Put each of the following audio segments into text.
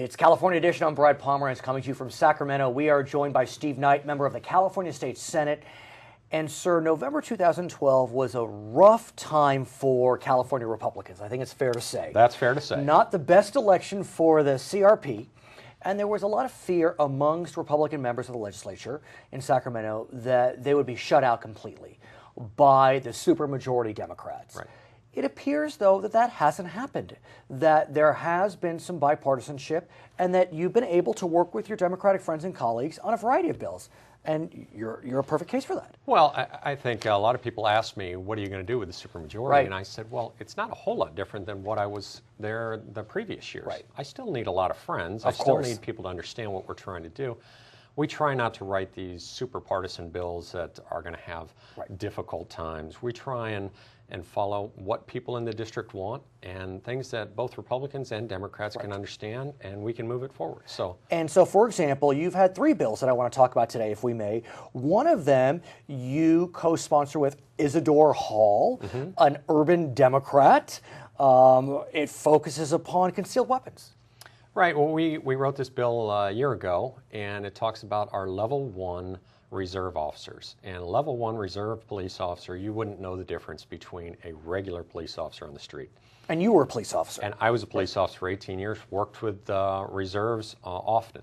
It's California Edition. I'm Brad Pomerance coming to you from Sacramento. We are joined by Steve Knight, member of the California State Senate. And sir, November 2012 was a rough time for California Republicans. I think it's fair to say. That's fair to say. Not the best election for the CRP. And there was a lot of fear amongst Republican members of the legislature in Sacramento that they would be shut out completely by the supermajority Democrats. Right. It appears, though, that that hasn't happened, that there has been some bipartisanship and that you've been able to work with your Democratic friends and colleagues on a variety of bills. And you're a perfect case for that. Well, I think a lot of people ask me, what are you going to do with the supermajority? Right. And I said, well, it's not a whole lot different than what I was there the previous years. Right. I still need a lot of friends. Of I still course. need people to understand what we're trying to do. We try not to write these super partisan bills that are going to have difficult times. We try and follow what people in the district want and things that both Republicans and Democrats can understand, and we can move it forward. So, for example, you've had three bills that I want to talk about today, if we may. One of them you co-sponsor with Isidore Hall, an urban Democrat. It focuses upon concealed weapons. Right. Well, we wrote this bill a year ago, and it talks about our level 1 reserve officers. And level 1 reserve police officer, you wouldn't know the difference between a regular police officer on the street. And you were a police officer. And I was a police officer for 18 years, worked with reserves often.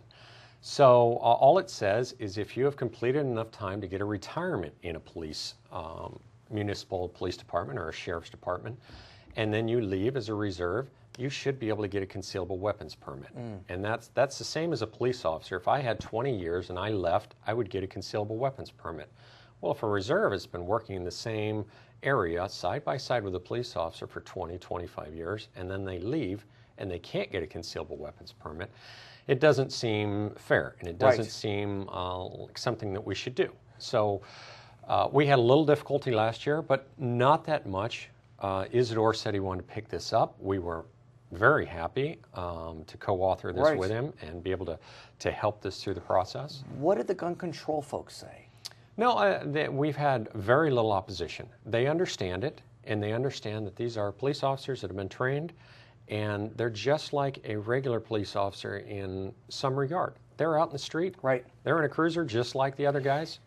So all it says is if you have completed enough time to get a retirement in a police, municipal police department or a sheriff's department, and then you leave as a reserve, you should be able to get a concealable weapons permit. And that's the same as a police officer. If I had 20 years and I left, I would get a concealable weapons permit. Well, if a reserve has been working in the same area side by side with a police officer for 20, 25 years, and then they leave and they can't get a concealable weapons permit, it doesn't seem fair, and it doesn't seem like something that we should do. So we had a little difficulty last year, but not that much. Isidore said he wanted to pick this up. We were very happy to co-author this with him and be able to help this through the process. What did the gun control folks say? No, we've had very little opposition. They understand it, and they understand that these are police officers that have been trained, and they're just like a regular police officer in some regard. They're out in the street. Right. They're in a cruiser just like the other guys.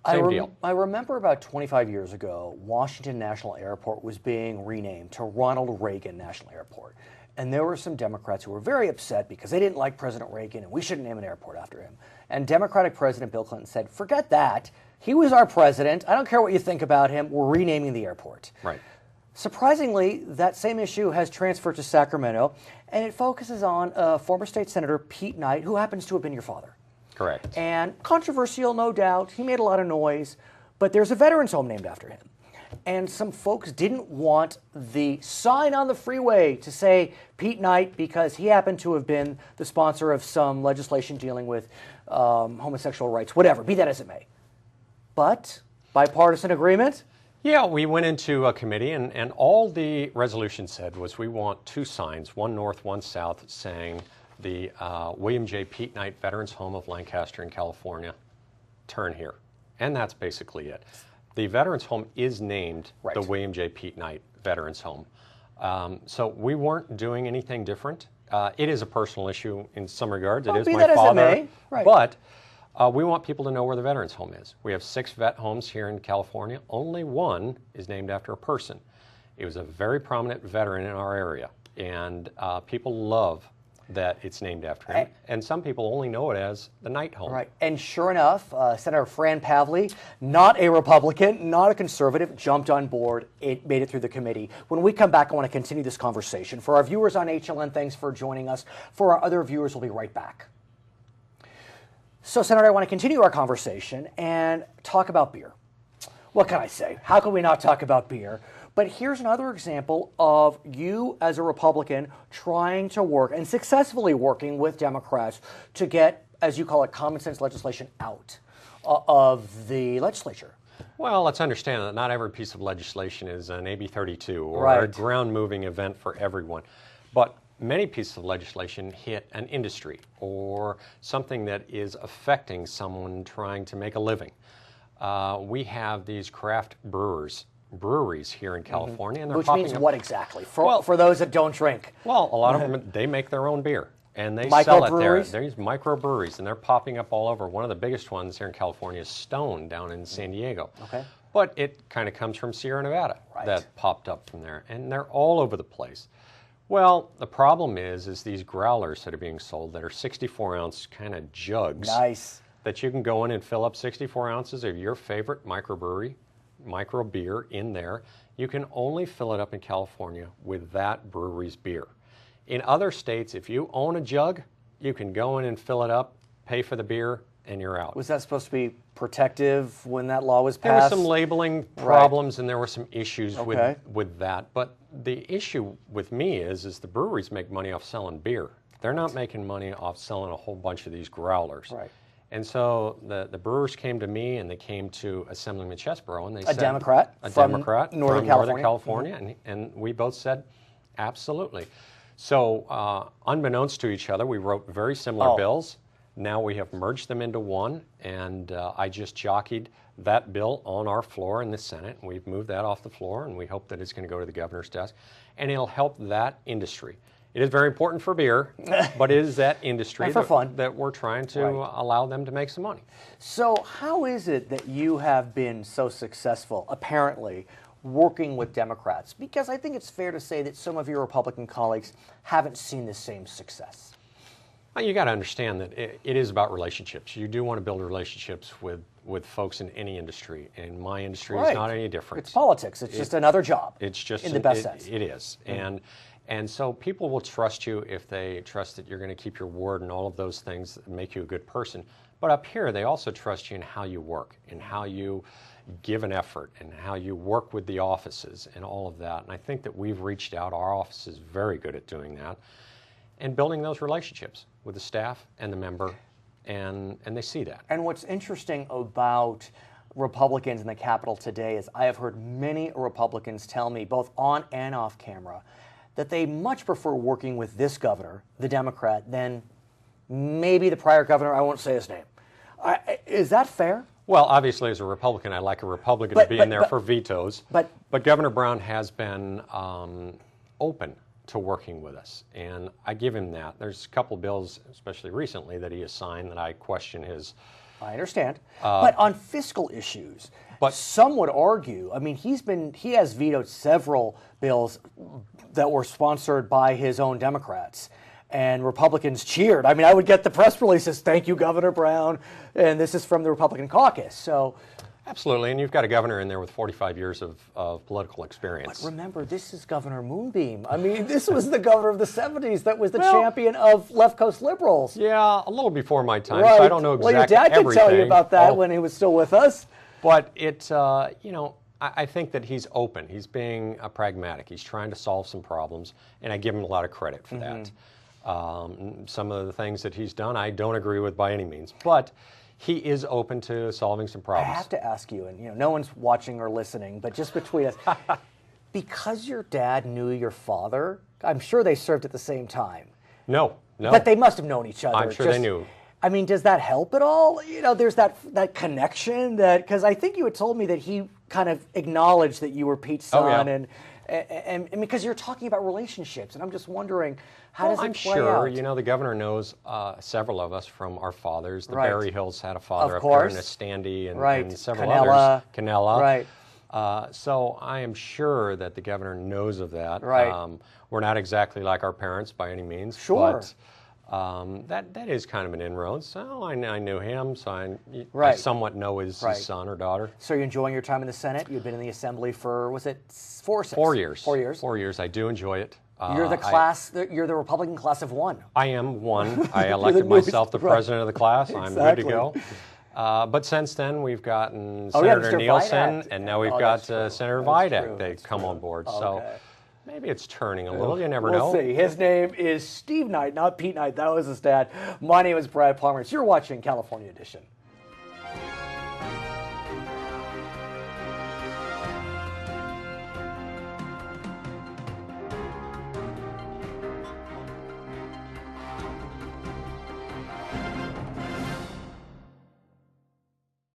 Same deal. I remember about 25 years ago, Washington National Airport was being renamed to Ronald Reagan National Airport. And there were some Democrats who were very upset because they didn't like President Reagan and we shouldn't name an airport after him. And Democratic President Bill Clinton said, forget that. He was our president. I don't care what you think about him. We're renaming the airport. Right. Surprisingly, that same issue has transferred to Sacramento, and it focuses on former state senator Pete Knight, who happens to have been your father. Correct. And controversial, no doubt. He made a lot of noise, but there's a veterans home named after him. And some folks didn't want the sign on the freeway to say Pete Knight because he happened to have been the sponsor of some legislation dealing with homosexual rights, whatever, be that as it may. But bipartisan agreement? Yeah, we went into a committee, and all the resolution said was we want two signs, one north, one south, saying the William J. Pete Knight Veterans Home of Lancaster in California, turn here. And that's basically it. The Veterans Home is named the William J. Pete Knight Veterans Home. So we weren't doing anything different. It is a personal issue in some regards. It is my father. But we want people to know where the Veterans Home is. We have 6 vet homes here in California. Only one is named after a person. It was a very prominent veteran in our area. And people love that it's named after him, and some people only know it as the Knight Home. Right, and sure enough, Senator Fran Pavley, not a Republican, not a conservative, jumped on board. It made it through the committee. When we come back, I want to continue this conversation. For our viewers on HLN, thanks for joining us. For our other viewers, we'll be right back. So, Senator, I want to continue our conversation and talk about beer. What can I say? How can we not talk about beer? But here's another example of you as a Republican trying to work and successfully working with Democrats to get, as you call it, common sense legislation out of the legislature. Well, let's understand that not every piece of legislation is an AB 32 or a ground-moving event for everyone. But many pieces of legislation hit an industry or something that is affecting someone trying to make a living. We have these craft breweries here in California, and they're Which popping means up. what exactly? For those that don't drink. Well, a lot of them, they make their own beer. And they sell it there. Microbreweries? There's microbreweries, and they're popping up all over. One of the biggest ones here in California is Stone down in San Diego. Okay. But it kind of comes from Sierra Nevada that popped up from there, and they're all over the place. Well, the problem is these growlers that are being sold that are 64-ounce kind of jugs. Nice. That you can go in and fill up 64 ounces of your favorite microbrewery, micro beer in there. You can only fill it up in California with that brewery's beer. In other states, if you own a jug, you can go in and fill it up, pay for the beer, and you're out. Was that supposed to be protective when that law was There were passed? some labeling problems, and there were some issues Okay. with that. But the issue with me is the breweries make money off selling beer. They're not making money off selling a whole bunch of these growlers. Right. And so the brewers came to me, and they came to Assemblyman Chesborough, and they said... Democrat from Northern California, and we both said, absolutely. So unbeknownst to each other, we wrote very similar bills. Now we have merged them into one, and I just jockeyed that bill on our floor in the Senate, and we've moved that off the floor, and we hope that it's going to go to the governor's desk, and it'll help that industry. It is very important for beer, but it is that industry that we're trying to allow them to make some money. So how is it that you have been so successful, apparently, working with Democrats? Because I think it's fair to say that some of your Republican colleagues haven't seen the same success. Well, you got to understand that it is about relationships. You do want to build relationships with folks in any industry, and my industry is not any different. It's politics. It's just another job. It's just in the best sense. It is, and so people will trust you if they trust that you're going to keep your word and all of those things that make you a good person. But up here, they also trust you in how you work and how you give an effort and how you work with the offices and all of that. And I think that we've reached out. Our office is very good at doing that and building those relationships with the staff and the member, and they see that. And what's interesting about Republicans in the Capitol today is I have heard many Republicans tell me, both on and off camera, that they much prefer working with this governor, the Democrat, than maybe the prior governor. I won't say his name. Is that fair? Well, obviously, as a Republican, I like a Republican to be in there for vetoes. But Governor Brown has been open to working with us, and I give him that. There's a couple bills, especially recently, that he has signed that I question his... I understand. But on fiscal issues, some would argue, I mean, he has vetoed several bills that were sponsored by his own Democrats, and Republicans cheered. I mean, I would get the press releases, thank you, Governor Brown, and this is from the Republican caucus. So, absolutely, and you've got a governor in there with 45 years of political experience. But remember, this is Governor Moonbeam. I mean, this was the governor of the 70s that was the champion of left coast liberals. Yeah, a little before my time, so I don't know exactly everything. Well, your dad could tell you about that when he was still with us. But it, I think that he's open. He's being pragmatic. He's trying to solve some problems, and I give him a lot of credit for that. Some of the things that he's done, I don't agree with by any means, but he is open to solving some problems. I have to ask you, and no one's watching or listening, but just between us, because your dad knew your father, I'm sure they served at the same time. No. But they must have known each other. I'm sure they knew. I mean, does that help at all? There's that connection because I think you had told me that he kind of acknowledged that you were Pete's son, and because you're talking about relationships, and I'm just wondering how does it play out? I'm sure, the governor knows several of us from our fathers. The Berry Hills had a father of up there, and a Standy, and several others. Canella. Right. So I am sure that the governor knows of that. Right. We're not exactly like our parents by any means. Sure. But that is kind of an inroad. So I knew him, so I somewhat know his son or daughter. So you're enjoying your time in the Senate? You've been in the Assembly for, was it 4 or 6? 4 years. 4 years. 4 years. I do enjoy it. You're you're the Republican class of one. I am one. I elected myself the president of the class. Exactly. I'm good to go. But since then, we've gotten Senator Nielsen, and now we've got Senator Vidak. They've come on board. Okay. So maybe it's turning a little. You never know. We'll see. His name is Steve Knight, not Pete Knight. That was his dad. My name is Brad Pomerance. You're watching California Edition.